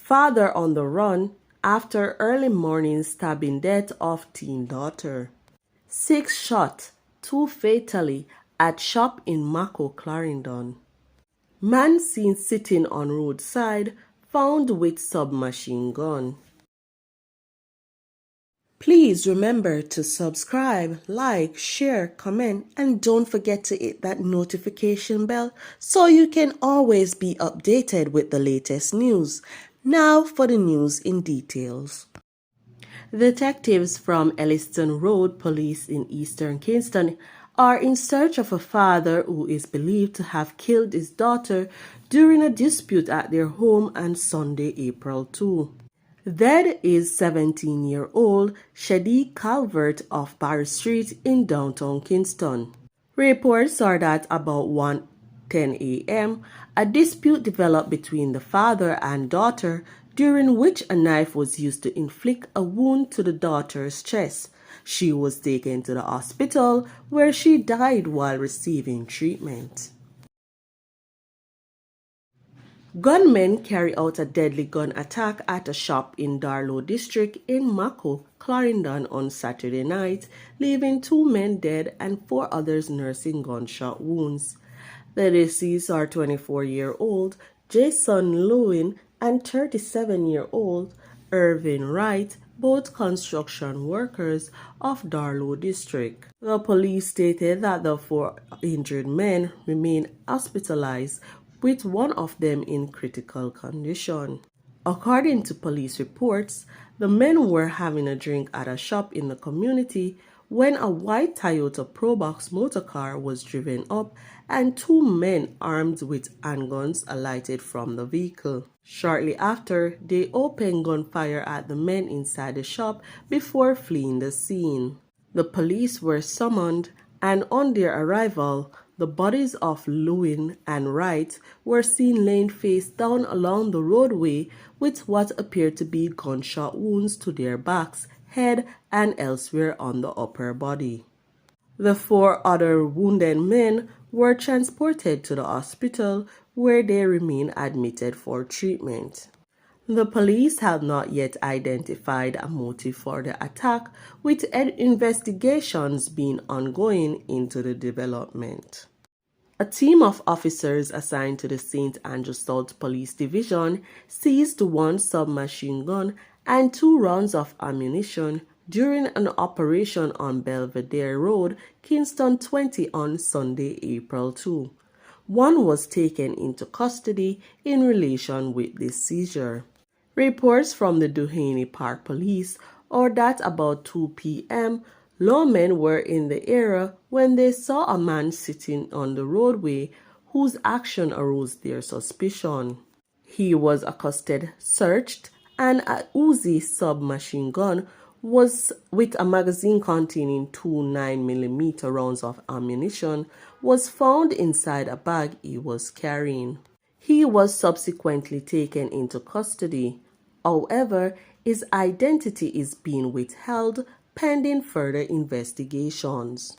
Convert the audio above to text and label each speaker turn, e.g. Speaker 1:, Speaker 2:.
Speaker 1: Father on the run after early morning stabbing death of teen daughter. 6 shot, 2 fatally at shop in Mako, Clarendon. Man seen sitting on roadside, found with submachine gun. Please remember to subscribe, like, share, comment, and don't forget to hit that notification bell so you can always be updated with the latest news. Now for the news in details. Detectives from Elliston Road Police in Eastern Kingston are in search of a father who is believed to have killed his daughter during a dispute at their home on Sunday, April 2. Dead is 17-year-old Shadi Calvert of Barry Street in downtown Kingston. Reports are that about 1:10 a.m., a dispute developed between the father and daughter, during which a knife was used to inflict a wound to the daughter's chest. She was taken to the hospital where she died while receiving treatment. Gunmen carry out a deadly gun attack at a shop in Darlow district in Mako, Clarendon on Saturday night, leaving 2 men dead and 4 others nursing gunshot wounds. The deceased are 24-year-old Jason Lewin and 37-year-old Irvin Wright, both construction workers of Darlow district. The police stated that the 4 injured men remain hospitalized, with one of them in critical condition. According to police reports, the men were having a drink at a shop in the community when a white Toyota Probox motorcar was driven up and 2 men armed with handguns alighted from the vehicle. Shortly after, they opened gunfire at the men inside the shop before fleeing the scene. The police were summoned, and on their arrival, the bodies of Lewin and Wright were seen laying face down along the roadway with what appeared to be gunshot wounds to their backs, head, and elsewhere on the upper body. The 4 other wounded men were transported to the hospital where they remain admitted for treatment. The police have not yet identified a motive for the attack, with investigations being ongoing into the development. A team of officers assigned to the St. Andrew South Police Division seized 1 submachine gun and 2 rounds of ammunition during an operation on Belvedere Road, Kingston 20 on Sunday, April 2. 1 was taken into custody in relation with this seizure. Reports from the Duhaney Park Police are that about 2 p.m., lawmen were in the area when they saw a man sitting on the roadway whose action arose their suspicion. He was accosted, searched, and a Uzi submachine gun was with a magazine containing 2 9mm rounds of ammunition was found inside a bag he was carrying. He was subsequently taken into custody. However, his identity is being withheld pending further investigations.